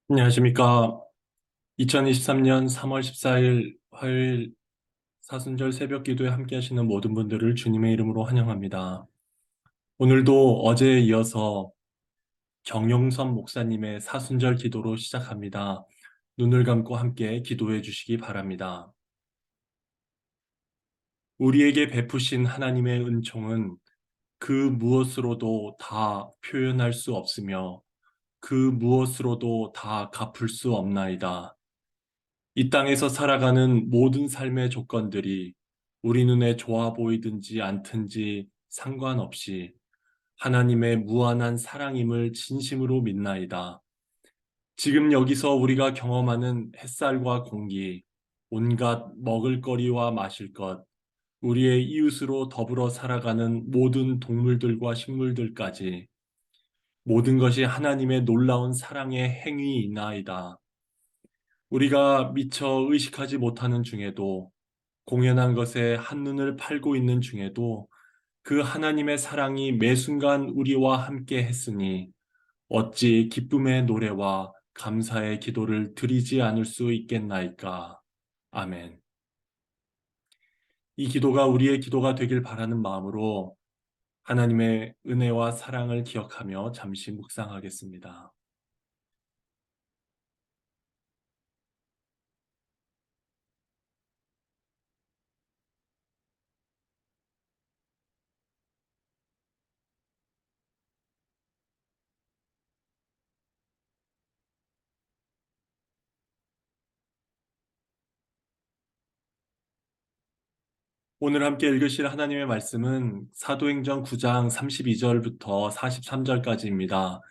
안녕하십니까. 2023년 3월 14일 화요일 사순절 새벽 기도에 함께 하시는 모든 분들을 주님의 이름으로 환영합니다. 오늘도 어제에 이어서 정용선 목사님의 사순절 기도로 시작합니다. 눈을 감고 함께 기도해 주시기 바랍니다. 우리에게 베푸신 하나님의 은총은 그 무엇으로도 다 표현할 수 없으며 그 무엇으로도 다 갚을 수 없나이다. 이 땅에서 살아가는 모든 삶의 조건들이 우리 눈에 좋아 보이든지 않든지 상관없이 하나님의 무한한 사랑임을 진심으로 믿나이다. 지금 여기서 우리가 경험하는 햇살과 공기, 온갖 먹을거리와 마실 것, 우리의 이웃으로 더불어 살아가는 모든 동물들과 식물들까지 모든 것이 하나님의 놀라운 사랑의 행위이나이다. 우리가 미처 의식하지 못하는 중에도 공연한 것에 한눈을 팔고 있는 중에도 그 하나님의 사랑이 매 순간 우리와 함께 했으니 어찌 기쁨의 노래와 감사의 기도를 드리지 않을 수 있겠나이까. 아멘. 이 기도가 우리의 기도가 되길 바라는 마음으로 하나님의 은혜와 사랑을 기억하며 잠시 묵상하겠습니다. 오늘 함께 읽으실 하나님의 말씀은 사도행전 9장 32절부터 43절까지입니다.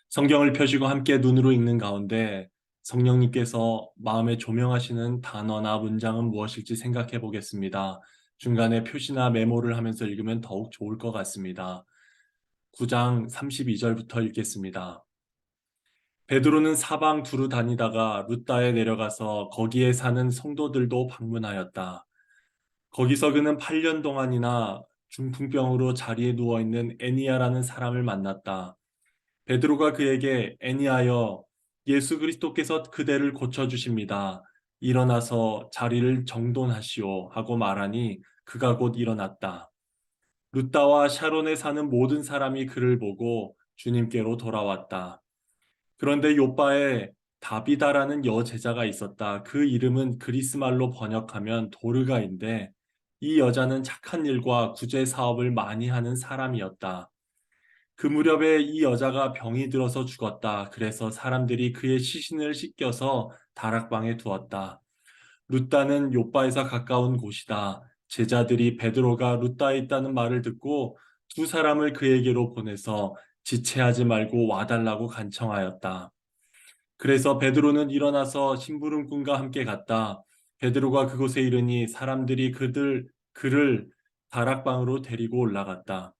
성경을 펴시고 함께 눈으로 읽는 가운데 성령님께서 마음에 조명하시는 단어나 문장은 무엇일지 생각해 보겠습니다. 중간에 표시나 메모를 하면서 읽으면 더욱 좋을 것 같습니다. 9장 32절부터 읽겠습니다. 베드로는 사방 두루 다니다가 룻다에 내려가서 거기에 사는 성도들도 방문하였다. 거기서 그는 8년 동안이나 중풍병으로 자리에 누워있는 애니야라는 사람을 만났다. 베드로가 그에게 애니하여 예수 그리스도께서 그대를 고쳐주십니다. 일어나서 자리를 정돈하시오 하고 말하니 그가 곧 일어났다. 루따와 샤론에 사는 모든 사람이 그를 보고 주님께로 돌아왔다. 그런데 요바에 다비다라는 여제자가 있었다. 그 이름은 그리스말로 번역하면 도르가인데 이 여자는 착한 일과 구제 사업을 많이 하는 사람이었다. 그 무렵에 이 여자가 병이 들어서 죽었다. 그래서 사람들이 그의 시신을 씻겨서 다락방에 두었다. 룻다는 요바에서 가까운 곳이다. 제자들이 베드로가 룻다에 있다는 말을 듣고 두 사람을 그에게로 보내서 지체하지 말고 와달라고 간청하였다. 그래서 베드로는 일어나서 심부름꾼과 함께 갔다. 베드로가 그곳에 이르니 사람들이 그를 다락방으로 데리고 올라갔다.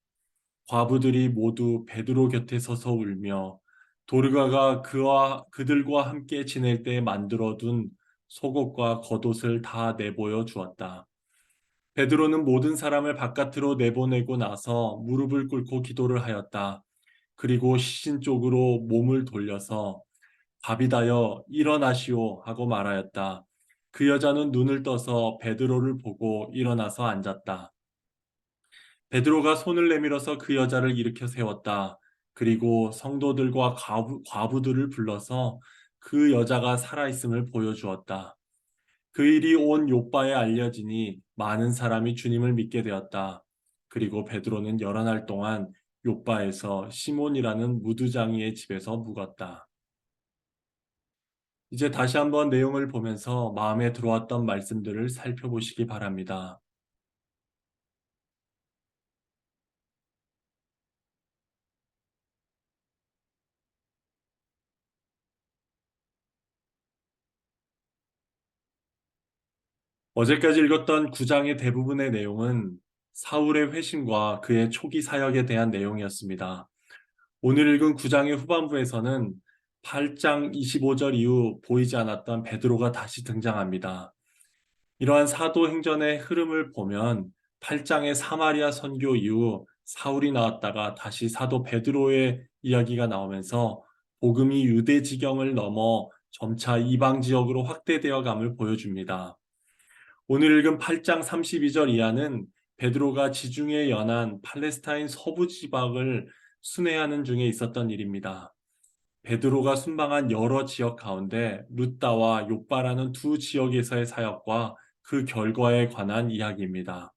과부들이 모두 베드로 곁에 서서 울며 도르가가 그들과 함께 지낼 때 만들어둔 속옷과 겉옷을 다 내보여 주었다. 베드로는 모든 사람을 바깥으로 내보내고 나서 무릎을 꿇고 기도를 하였다. 그리고 시신 쪽으로 몸을 돌려서 바비다여 일어나시오 하고 말하였다. 그 여자는 눈을 떠서 베드로를 보고 일어나서 앉았다. 베드로가 손을 내밀어서 그 여자를 일으켜 세웠다. 그리고 성도들과 과부들을 불러서 그 여자가 살아있음을 보여주었다. 그 일이 온 요바에 알려지니 많은 사람이 주님을 믿게 되었다. 그리고 베드로는 여러 날 동안 요바에서 시몬이라는 무두장이의 집에서 묵었다. 이제 다시 한번 내용을 보면서 마음에 들어왔던 말씀들을 살펴보시기 바랍니다. 어제까지 읽었던 9장의 대부분의 내용은 사울의 회심과 그의 초기 사역에 대한 내용이었습니다. 오늘 읽은 9장의 후반부에서는 8장 25절 이후 보이지 않았던 베드로가 다시 등장합니다. 이러한 사도행전의 흐름을 보면 8장의 사마리아 선교 이후 사울이 나왔다가 다시 사도 베드로의 이야기가 나오면서 복음이 유대 지경을 넘어 점차 이방 지역으로 확대되어 감을 보여줍니다. 오늘 읽은 8장 32절 이하는 베드로가 지중해 연안 팔레스타인 서부 지방을 순회하는 중에 있었던 일입니다. 베드로가 순방한 여러 지역 가운데 루따와 욥바라는 두 지역에서의 사역과 그 결과에 관한 이야기입니다.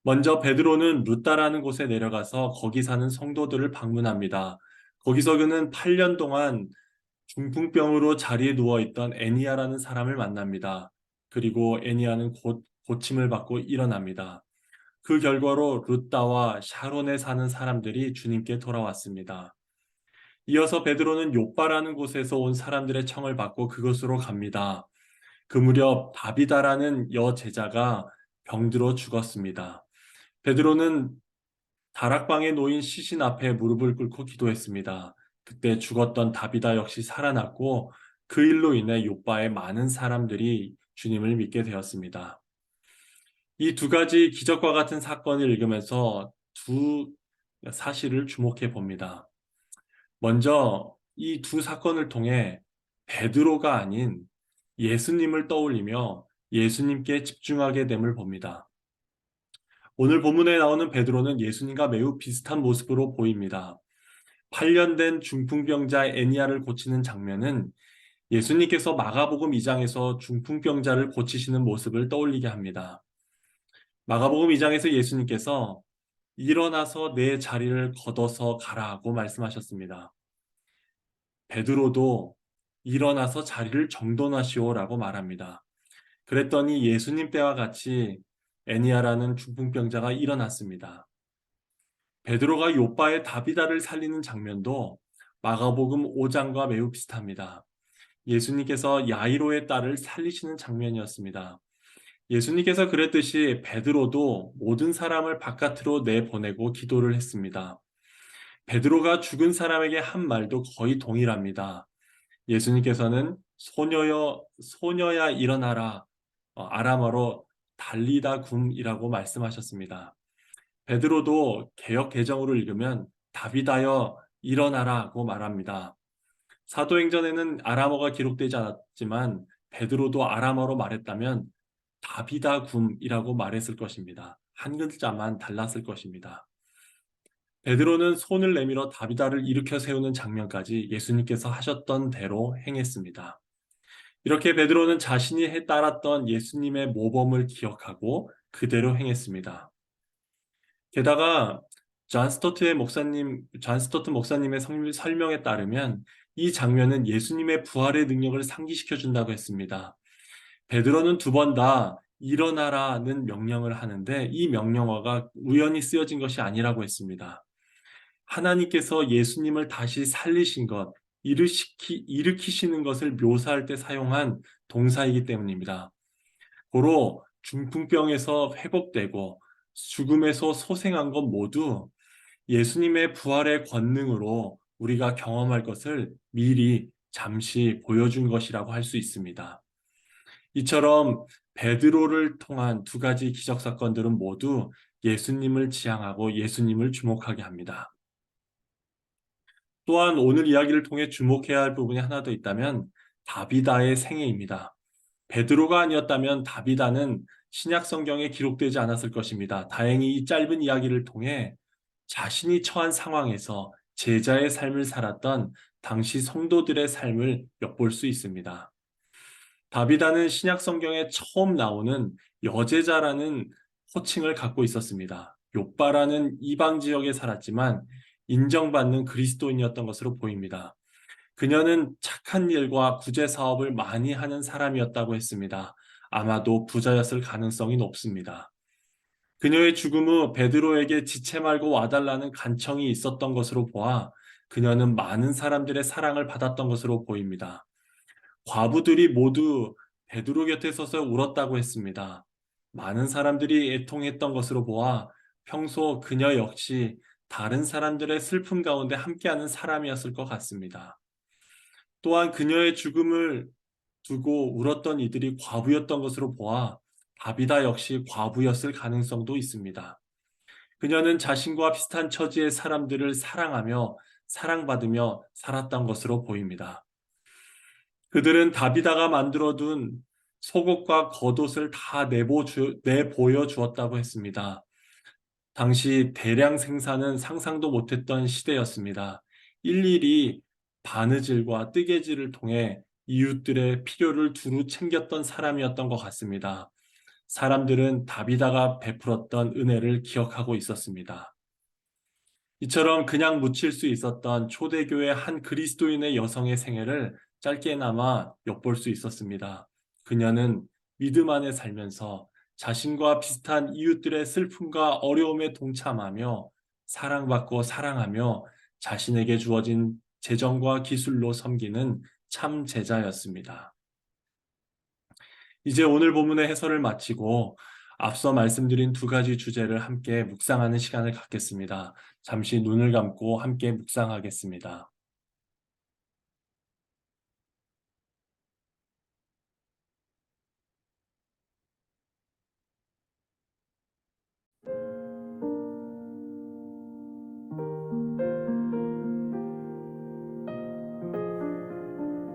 먼저 베드로는 루따라는 곳에 내려가서 거기 사는 성도들을 방문합니다. 거기서 그는 8년 동안 중풍병으로 자리에 누워있던 애니아라는 사람을 만납니다. 그리고 애니아는 곧 고침을 받고 일어납니다. 그 결과로 루따와 샤론에 사는 사람들이 주님께 돌아왔습니다. 이어서 베드로는 욥바라는 곳에서 온 사람들의 청을 받고 그곳으로 갑니다. 그 무렵 다비다라는 여제자가 병들어 죽었습니다. 베드로는 다락방에 놓인 시신 앞에 무릎을 꿇고 기도했습니다. 그때 죽었던 다비다 역시 살아났고 그 일로 인해 욥바의 많은 사람들이 주님을 믿게 되었습니다. 이 두 가지 기적과 같은 사건을 읽으면서 두 사실을 주목해 봅니다. 먼저 이 두 사건을 통해 베드로가 아닌 예수님을 떠올리며 예수님께 집중하게 됨을 봅니다. 오늘 본문에 나오는 베드로는 예수님과 매우 비슷한 모습으로 보입니다. 8년 된 중풍병자 애니아를 고치는 장면은 예수님께서 마가복음 2장에서 중풍병자를 고치시는 모습을 떠올리게 합니다. 마가복음 2장에서 예수님께서 일어나서 내 자리를 걷어서 가라고 말씀하셨습니다. 베드로도 일어나서 자리를 정돈하시오라고 말합니다. 그랬더니 예수님 때와 같이 애니아라는 중풍병자가 일어났습니다. 베드로가 욥바의 다비다를 살리는 장면도 마가복음 5장과 매우 비슷합니다. 예수님께서 야이로의 딸을 살리시는 장면이었습니다. 예수님께서 그랬듯이 베드로도 모든 사람을 바깥으로 내보내고 기도를 했습니다. 베드로가 죽은 사람에게 한 말도 거의 동일합니다. 예수님께서는 소녀야 일어나라, 아람어로 달리다 굼이라고 말씀하셨습니다. 베드로도 개역 개정으로 읽으면 다비다여 일어나라고 말합니다. 사도행전에는 아람어가 기록되지 않았지만 베드로도 아람어로 말했다면 다비다 굼이라고 말했을 것입니다. 한 글자만 달랐을 것입니다. 베드로는 손을 내밀어 다비다를 일으켜 세우는 장면까지 예수님께서 하셨던 대로 행했습니다. 이렇게 베드로는 자신이 따랐던 예수님의 모범을 기억하고 그대로 행했습니다. 게다가 존 스토트 목사님의 설명에 따르면 이 장면은 예수님의 부활의 능력을 상기시켜 준다고 했습니다. 베드로는 두 번 다 일어나라는 명령을 하는데 이 명령어가 우연히 쓰여진 것이 아니라고 했습니다. 하나님께서 예수님을 다시 살리신 것, 일으키시는 것을 묘사할 때 사용한 동사이기 때문입니다. 고로 중풍병에서 회복되고 죽음에서 소생한 것 모두 예수님의 부활의 권능으로 우리가 경험할 것을 미리 잠시 보여준 것이라고 할 수 있습니다. 이처럼 베드로를 통한 두 가지 기적 사건들은 모두 예수님을 지향하고 예수님을 주목하게 합니다. 또한 오늘 이야기를 통해 주목해야 할 부분이 하나 더 있다면 다비다의 생애입니다. 베드로가 아니었다면 다비다는 신약 성경에 기록되지 않았을 것입니다. 다행히 이 짧은 이야기를 통해 자신이 처한 상황에서 제자의 삶을 살았던 당시 성도들의 삶을 엿볼 수 있습니다. 다비다는 신약 성경에 처음 나오는 여제자라는 호칭을 갖고 있었습니다. 욥바라는 이방 지역에 살았지만 인정받는 그리스도인이었던 것으로 보입니다. 그녀는 착한 일과 구제 사업을 많이 하는 사람이었다고 했습니다. 아마도 부자였을 가능성이 높습니다. 그녀의 죽음 후 베드로에게 지체 말고 와달라는 간청이 있었던 것으로 보아 그녀는 많은 사람들의 사랑을 받았던 것으로 보입니다. 과부들이 모두 베드로 곁에 서서 울었다고 했습니다. 많은 사람들이 애통했던 것으로 보아 평소 그녀 역시 다른 사람들의 슬픔 가운데 함께하는 사람이었을 것 같습니다. 또한 그녀의 죽음을 두고 울었던 이들이 과부였던 것으로 보아 다비다 역시 과부였을 가능성도 있습니다. 그녀는 자신과 비슷한 처지의 사람들을 사랑하며 사랑받으며 살았던 것으로 보입니다. 그들은 다비다가 만들어둔 속옷과 겉옷을 다 내보여 주었다고 했습니다. 당시 대량 생산은 상상도 못했던 시대였습니다. 일일이 바느질과 뜨개질을 통해 이웃들의 필요를 두루 챙겼던 사람이었던 것 같습니다. 사람들은 다비다가 베풀었던 은혜를 기억하고 있었습니다. 이처럼 그냥 묻힐 수 있었던 초대교회 한 그리스도인의 여성의 생애를 짧게나마 엿볼 수 있었습니다. 그녀는 믿음 안에 살면서 자신과 비슷한 이웃들의 슬픔과 어려움에 동참하며 사랑받고 사랑하며 자신에게 주어진 재정과 기술로 섬기는 참 제자였습니다. 이제 오늘 본문의 해설을 마치고 앞서 말씀드린 두 가지 주제를 함께 묵상하는 시간을 갖겠습니다. 잠시 눈을 감고 함께 묵상하겠습니다.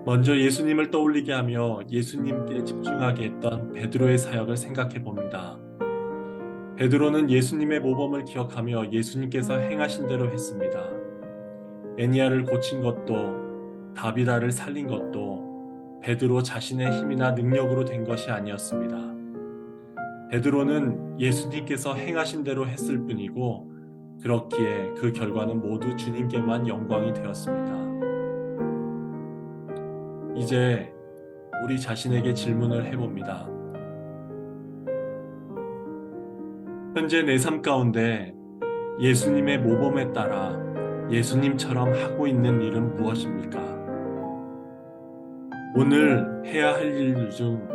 먼저 예수님을 떠올리게 하며 예수님께 집중하게 했던 베드로의 사역을 생각해 봅니다. 베드로는 예수님의 모범을 기억하며 예수님께서 행하신 대로 했습니다. 애니야를 고친 것도 다비다를 살린 것도 베드로 자신의 힘이나 능력으로 된 것이 아니었습니다. 베드로는 예수님께서 행하신 대로 했을 뿐이고 그렇기에 그 결과는 모두 주님께만 영광이 되었습니다. 이제 우리 자신에게 질문을 해봅니다. 현재 내 삶 가운데 예수님의 모범에 따라 예수님처럼 하고 있는 일은 무엇입니까? 오늘 해야 할 일 중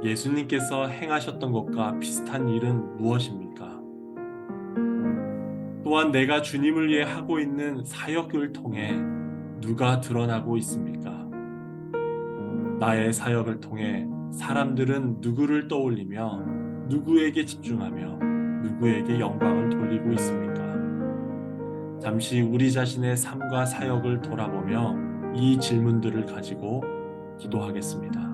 예수님께서 행하셨던 것과 비슷한 일은 무엇입니까? 또한 내가 주님을 위해 하고 있는 사역을 통해 누가 드러나고 있습니까? 나의 사역을 통해 사람들은 누구를 떠올리며 누구에게 집중하며 누구에게 영광을 돌리고 있습니까? 잠시 우리 자신의 삶과 사역을 돌아보며 이 질문들을 가지고 기도하겠습니다.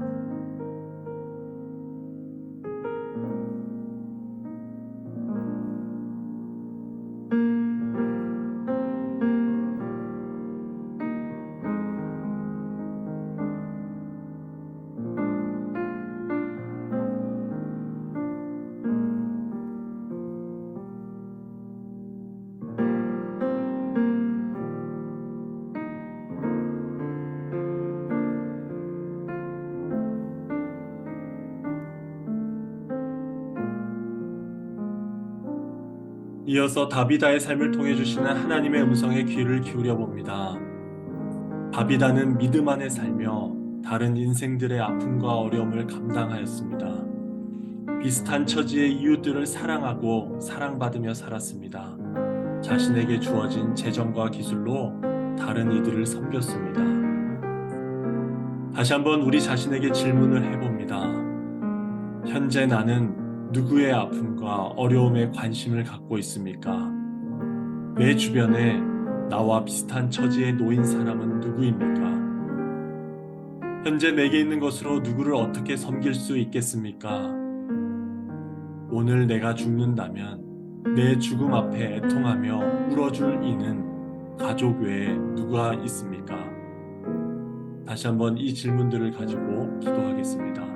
이어서 다비다의 삶을 통해 주시는 하나님의 음성에 귀를 기울여 봅니다. 다비다는 믿음 안에 살며 다른 인생들의 아픔과 어려움을 감당하였습니다. 비슷한 처지의 이웃들을 사랑하고 사랑받으며 살았습니다. 자신에게 주어진 재정과 기술로 다른 이들을 섬겼습니다. 다시 한번 우리 자신에게 질문을 해봅니다. 현재 나는 누구의 아픔과 어려움에 관심을 갖고 있습니까? 내 주변에 나와 비슷한 처지에 놓인 사람은 누구입니까? 현재 내게 있는 것으로 누구를 어떻게 섬길 수 있겠습니까? 오늘 내가 죽는다면 내 죽음 앞에 애통하며 울어줄 이는 가족 외에 누가 있습니까? 다시 한번 이 질문들을 가지고 기도하겠습니다.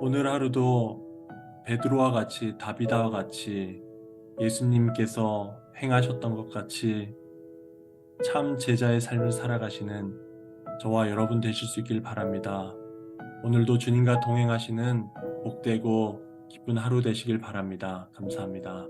오늘 하루도 베드로와 같이 다비다와 같이 예수님께서 행하셨던 것 같이 참 제자의 삶을 살아가시는 저와 여러분 되실 수 있길 바랍니다. 오늘도 주님과 동행하시는 복되고 기쁜 하루 되시길 바랍니다. 감사합니다.